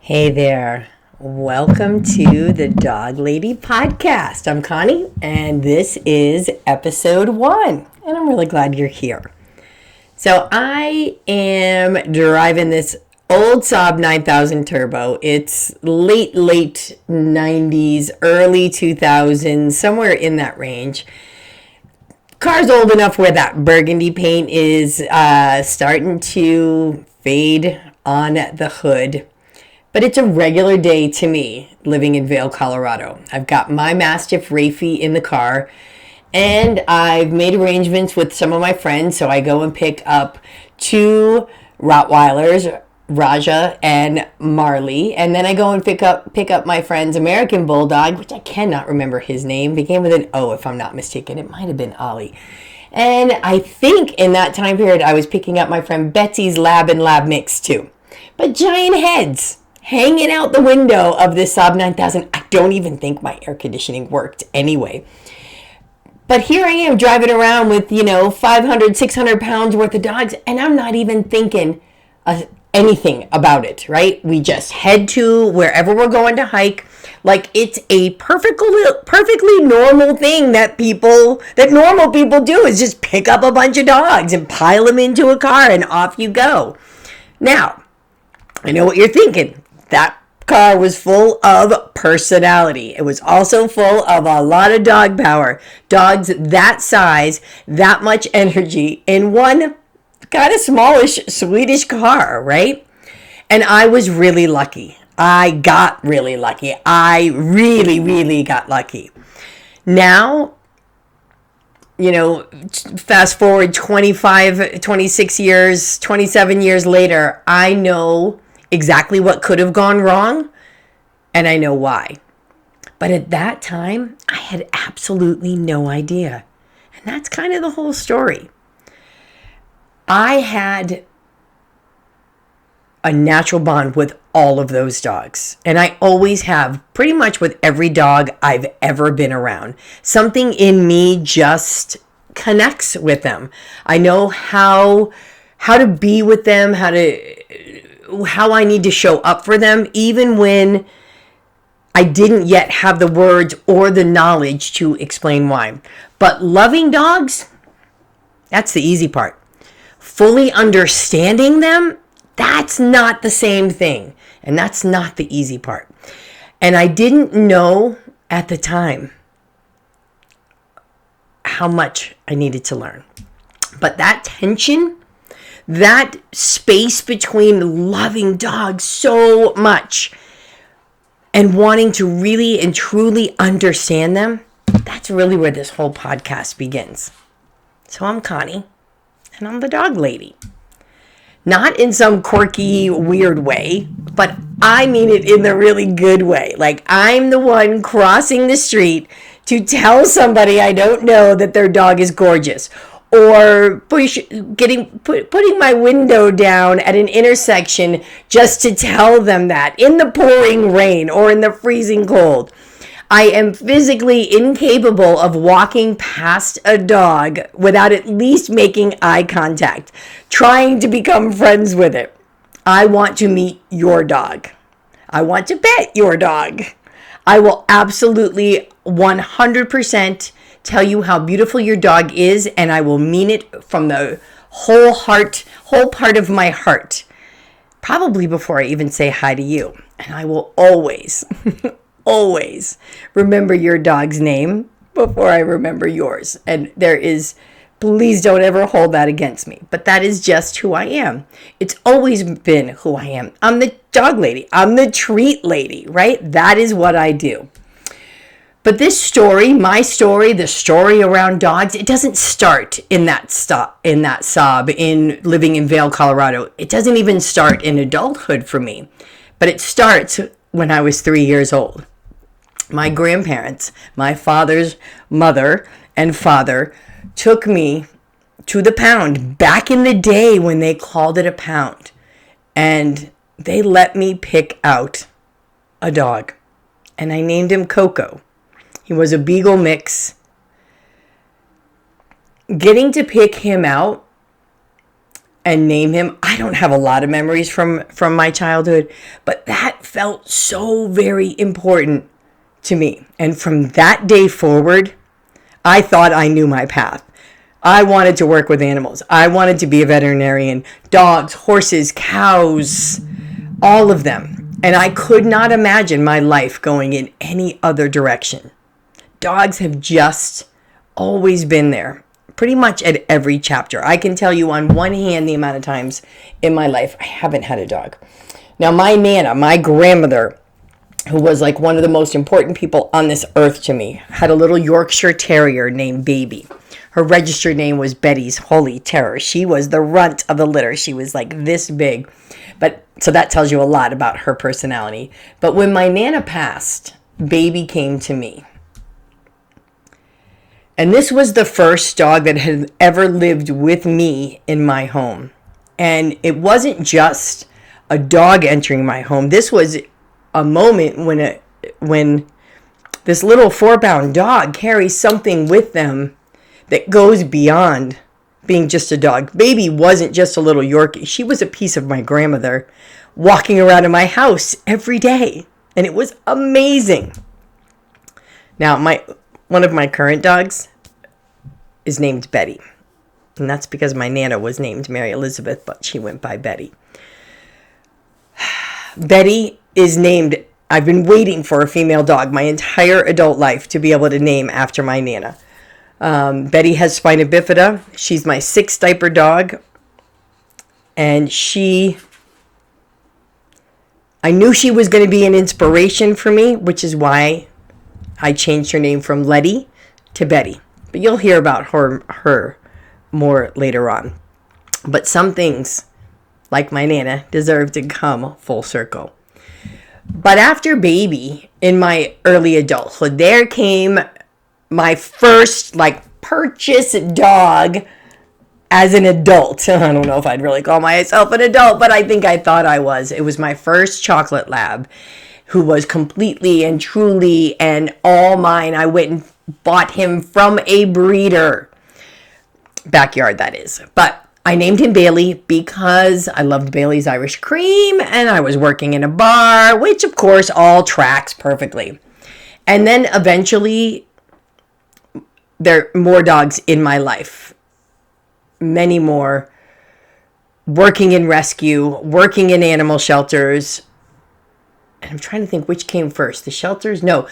Hey there. Welcome to the Dog Lady Podcast. I'm Connie, and this is episode 1, and I'm really glad you're here. So I am driving this old Saab 9000 Turbo. It's late 90s, early 2000s, somewhere in that range. Car's old enough where that burgundy paint is starting to fade on the hood. But it's a regular day to me living in Vail, Colorado. I've got my Mastiff Rafie in the car, and I've made arrangements with some of my friends, so I go and pick up 2 Rottweilers, Raja and Marley, and then I go and pick up my friend's American Bulldog, which I cannot remember his name. Began with an O, if I'm not mistaken. It might have been Ollie. And I think in that time period, I was picking up my friend Betsy's Lab and Lab Mix too. But giant heads hanging out the window of this Saab 9000. I don't even think my air conditioning worked anyway. But here I am driving around with, 500, 600 pounds worth of dogs, and I'm not even thinking anything about it, right? We just head to wherever we're going to hike like it's a perfectly normal thing that normal people do, is just pick up a bunch of dogs and pile them into a car and off you go. Now, I know what you're thinking. That car was full of personality. It was also full of a lot of dog power. Dogs that size, that much energy in one kind of smallish Swedish car, right? And I was really lucky. I got really lucky. I really, really got lucky. Now, fast forward 25, 26 years, 27 years later, I know exactly what could have gone wrong, and I know why. But at that time, I had absolutely no idea. And that's kind of the whole story. I had a natural bond with all of those dogs. And I always have, pretty much with every dog I've ever been around. Something in me just connects with them. I know how to be with them, how I need to show up for them, even when I didn't yet have the words or the knowledge to explain why. But loving dogs, that's the easy part. Fully understanding them, that's not the same thing. And that's not the easy part. And I didn't know at the time how much I needed to learn. But that tension, that space between loving dogs so much and wanting to really and truly understand them, that's really where this whole podcast begins. So I'm Connie, and I'm the dog lady. Not in some quirky, weird way, but I mean it in the really good way. Like, I'm the one crossing the street to tell somebody I don't know that their dog is gorgeous, or putting my window down at an intersection just to tell them that in the pouring rain or in the freezing cold. I am physically incapable of walking past a dog without at least making eye contact, trying to become friends with it. I want to meet your dog. I want to pet your dog. I will absolutely 100% tell you how beautiful your dog is, and I will mean it from the whole part of my heart. Probably before I even say hi to you. And I will always, always remember your dog's name before I remember yours. And please don't ever hold that against me. But that is just who I am. It's always been who I am. I'm the dog lady. I'm the treat lady, right? That is what I do. But this story, my story, the story around dogs, it doesn't start in that Saab in living in Vail, Colorado. It doesn't even start in adulthood for me. But it starts when I was 3 years old. My grandparents, my father's mother and father, took me to the pound back in the day when they called it a pound. And they let me pick out a dog. And I named him Coco. He was a beagle mix. Getting to pick him out and name him. I don't have a lot of memories from my childhood, but that felt so very important to me. And from that day forward, I thought I knew my path. I wanted to work with animals. I wanted to be a veterinarian. Dogs, horses, cows, all of them. And I could not imagine my life going in any other direction. Dogs have just always been there, pretty much at every chapter. I can tell you on one hand the amount of times in my life I haven't had a dog. Now, my Nana, my grandmother, who was like one of the most important people on this earth to me, had a little Yorkshire Terrier named Baby. Her registered name was Betty's Holy Terror. She was the runt of the litter. She was like this big. But so that tells you a lot about her personality. But when my Nana passed, Baby came to me. And this was the first dog that had ever lived with me in my home. And it wasn't just a dog entering my home. This was a moment when this little 4-pound dog carries something with them that goes beyond being just a dog. Baby wasn't just a little Yorkie. She was a piece of my grandmother walking around in my house every day. And it was amazing. Now, one of my current dogs is named Betty. And that's because my Nana was named Mary Elizabeth, but she went by Betty. Betty is named, I've been waiting for a female dog my entire adult life to be able to name after my Nana. Betty has spina bifida. She's my 6th diaper dog. And I knew she was going to be an inspiration for me, which is why I changed her name from Letty to Betty. But you'll hear about her more later on. But some things, like my Nana, deserve to come full circle. But after Baby, in my early adulthood, there came my first purchase dog as an adult. I don't know if I'd really call myself an adult, but I think I thought I was. It was my first chocolate lab, who was completely and truly and all mine. I went and bought him from a breeder. Backyard, that is. But I named him Bailey because I loved Bailey's Irish Cream, and I was working in a bar, which of course all tracks perfectly. And then eventually, there are more dogs in my life. Many more. Working in rescue, working in animal shelters. And I'm trying to think which came first. The shelters? No.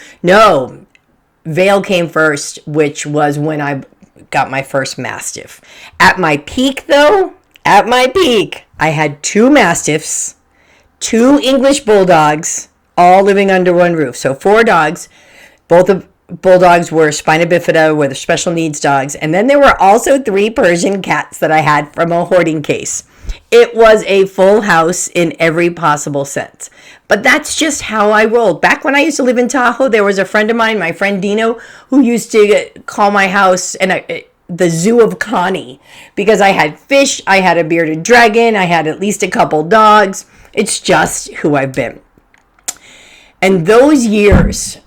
Vale came first, which was when I got my first Mastiff. At my peak, I had 2 Mastiffs, 2 English Bulldogs, all living under one roof. So 4 dogs. Both of Bulldogs were spina bifida, were the special needs dogs. And then there were also 3 Persian cats that I had from a hoarding case. It was a full house in every possible sense. But that's just how I rolled. Back when I used to live in Tahoe, there was a friend of mine, my friend Dino, who used to call my house the Zoo of Connie, because I had fish, I had a bearded dragon, I had at least a couple dogs. It's just who I've been. And those years,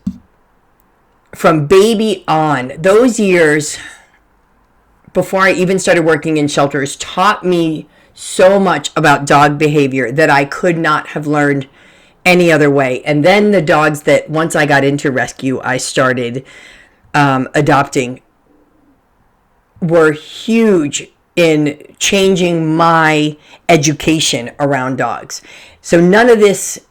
from Baby on, those years before I even started working in shelters, taught me so much about dog behavior that I could not have learned any other way. And then the dogs that once I got into rescue, I started adopting were huge in changing my education around dogs. So none of this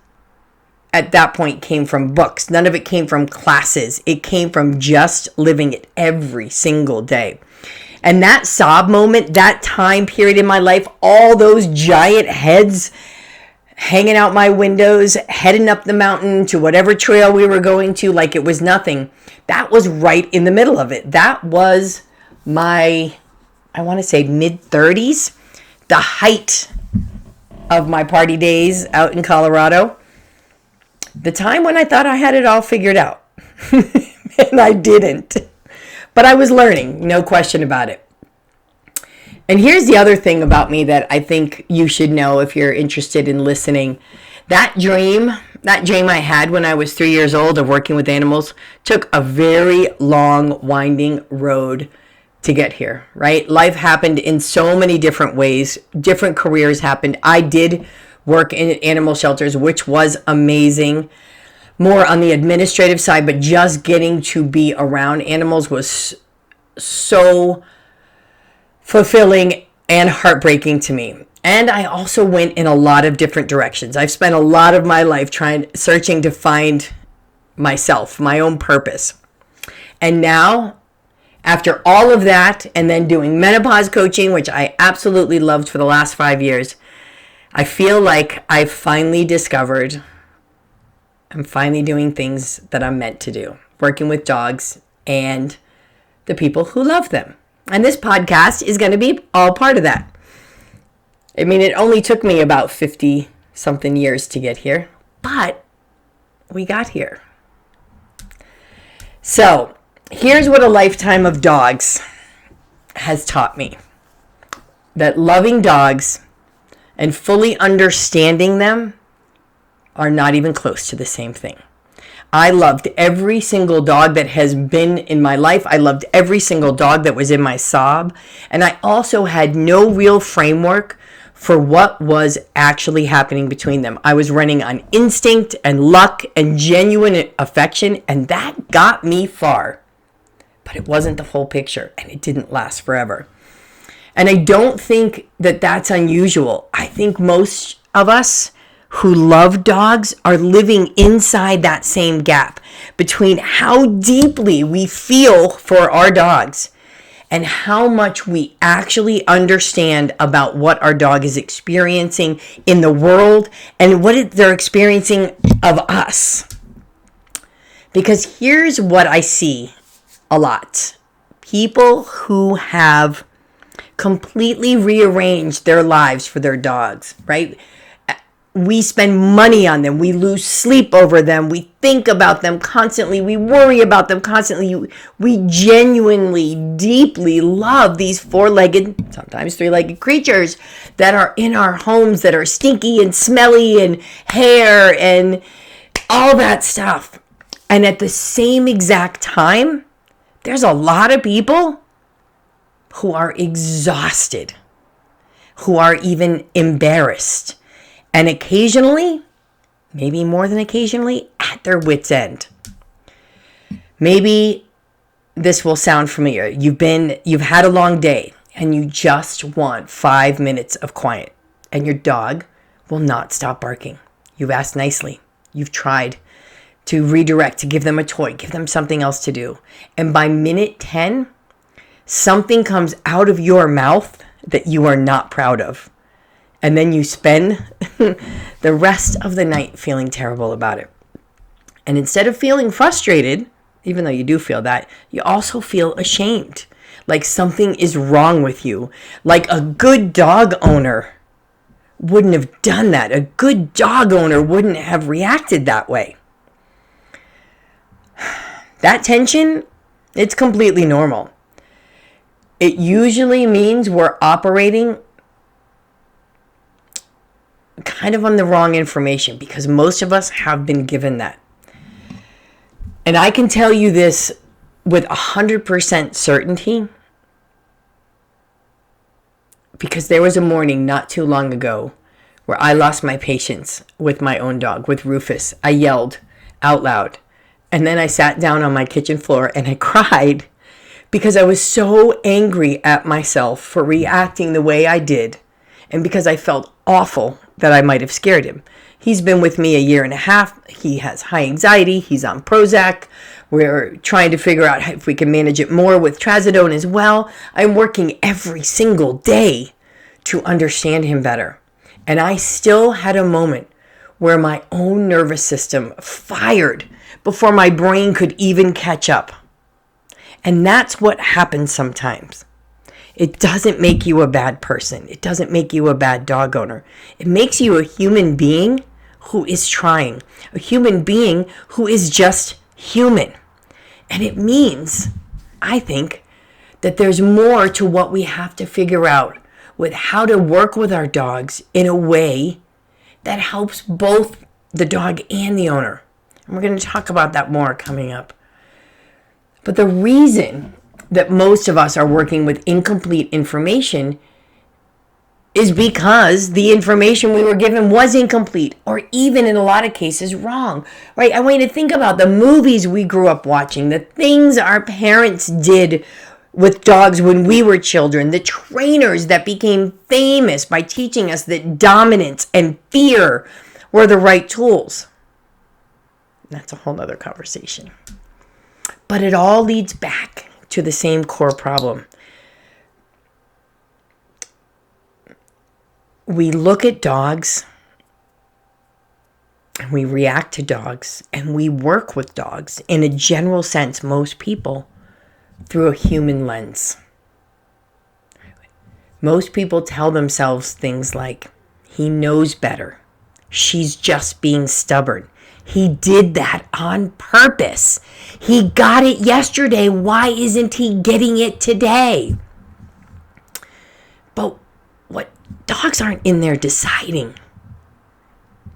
at that point came from books. None of it came from classes. It came from just living it every single day. And that sob moment, that time period in my life, all those giant heads hanging out my windows, heading up the mountain to whatever trail we were going to like it was nothing, that was right in the middle of it. That was my, I want to say mid-30s, the height of my party days out in Colorado. The time when I thought I had it all figured out. And I didn't. But I was learning, no question about it. And here's the other thing about me that I think you should know if you're interested in listening. That dream I had when I was 3 years old of working with animals took a very long, winding road to get here, right? Life happened in so many different ways. Different careers happened. I did work in animal shelters, which was amazing. More on the administrative side, but just getting to be around animals was so fulfilling and heartbreaking to me. And I also went in a lot of different directions. I've spent a lot of my life searching to find myself, my own purpose. And now, after all of that, and then doing menopause coaching, which I absolutely loved for the last 5 years, I feel like I've finally discovered I'm finally doing things that I'm meant to do, working with dogs and the people who love them. And this podcast is going to be all part of that. I mean, it only took me about 50 something years to get here, but we got here. So here's what a lifetime of dogs has taught me. That loving dogs and fully understanding them are not even close to the same thing. I loved every single dog that has been in my life. I loved every single dog that was in my sob. And I also had no real framework for what was actually happening between them. I was running on instinct and luck and genuine affection, and that got me far. But it wasn't the whole picture, and it didn't last forever. And I don't think that that's unusual. I think most of us who love dogs are living inside that same gap between how deeply we feel for our dogs and how much we actually understand about what our dog is experiencing in the world and what they're experiencing of us. Because here's what I see a lot. People who have completely rearranged their lives for their dogs, right? We spend money on them. We lose sleep over them. We think about them constantly. We worry about them constantly. We genuinely, deeply love these four-legged, sometimes three-legged creatures that are in our homes that are stinky and smelly and hair and all that stuff. And at the same exact time, there's a lot of people who are exhausted, who are even embarrassed, and occasionally, maybe more than occasionally, at their wits' end. Maybe this will sound familiar. You've had a long day and you just want 5 minutes of quiet, and your dog will not stop barking. You've asked nicely. You've tried to redirect, to give them a toy, give them something else to do. And by minute 10, something comes out of your mouth that you are not proud of. And then you spend the rest of the night feeling terrible about it. And instead of feeling frustrated, even though you do feel that, you also feel ashamed. Like something is wrong with you. Like a good dog owner wouldn't have done that. A good dog owner wouldn't have reacted that way. That tension, it's completely normal. It usually means we're operating kind of on the wrong information, because most of us have been given that. And I can tell you this with 100% certainty, because there was a morning not too long ago where I lost my patience with my own dog, with Rufus. I yelled out loud, and then I sat down on my kitchen floor and I cried because I was so angry at myself for reacting the way I did, and because I felt awful that I might have scared him. He's been with me 1.5 years. He has high anxiety. He's on Prozac. We're trying to figure out if we can manage it more with trazodone as well. I'm working every single day to understand him better. And I still had a moment where my own nervous system fired before my brain could even catch up. And that's what happens sometimes. It doesn't make you a bad person. It doesn't make you a bad dog owner. It makes you a human being who is trying. A human being who is just human. And it means, I think, that there's more to what we have to figure out with how to work with our dogs in a way that helps both the dog and the owner. And we're going to talk about that more coming up. But the reason that most of us are working with incomplete information is because the information we were given was incomplete, or even in a lot of cases wrong, right? I want you to think about the movies we grew up watching, the things our parents did with dogs when we were children, the trainers that became famous by teaching us that dominance and fear were the right tools. That's a whole nother conversation. But it all leads back to the same core problem. We look at dogs, and we react to dogs, and we work with dogs, in a general sense, most people, through a human lens. Most people tell themselves things like, he knows better. She's just being stubborn. He did that on purpose. He got it yesterday. Why isn't he getting it today? But what dogs aren't in there deciding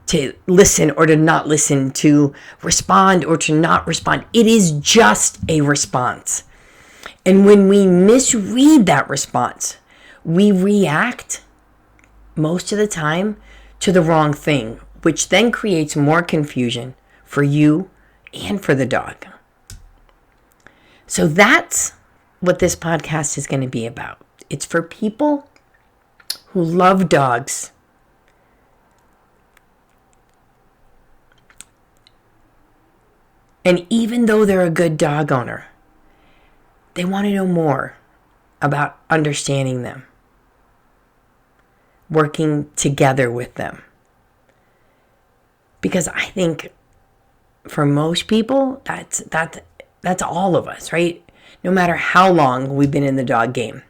to listen or to not listen, to respond or to not respond. It is just a response. And when we misread that response, we react most of the time to the wrong thing, which then creates more confusion for you and for the dog. So that's what this podcast is going to be about. It's for people who love dogs and even though they're a good dog owner, they want to know more about understanding them, working together with them. Because I think for most people, that's all of us, right? No matter how long we've been in the dog game.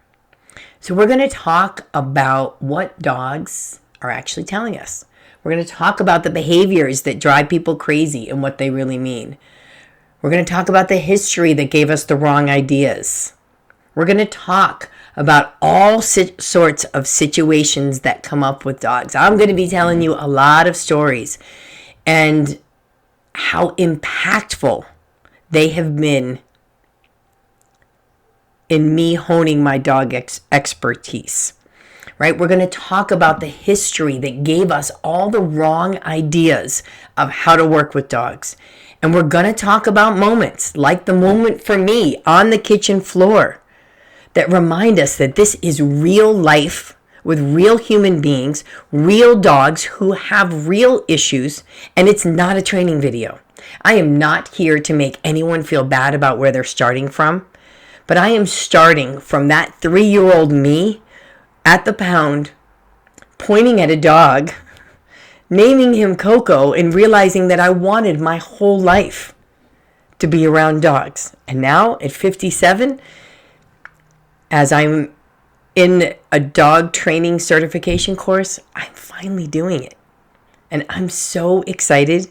So we're going to talk about what dogs are actually telling us. We're going to talk about the behaviors that drive people crazy and what they really mean. We're going to talk about the history that gave us the wrong ideas. We're going to talk about all sorts of situations that come up with dogs. I'm going to be telling you a lot of stories and how impactful they have been in me honing my dog expertise, right? We're going to talk about the history that gave us all the wrong ideas of how to work with dogs. And we're going to talk about moments like the moment for me on the kitchen floor that remind us that this is real life with real human beings, real dogs who have real issues, and it's not a training video. I am not here to make anyone feel bad about where they're starting from, but I am starting from that 3-year-old me at the pound, pointing at a dog, naming him Coco, and realizing that I wanted my whole life to be around dogs. And now at 57, as I'm in a dog training certification course, I'm finally doing it. And I'm so excited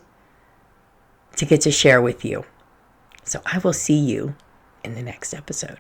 to get to share with you. So I will see you in the next episode.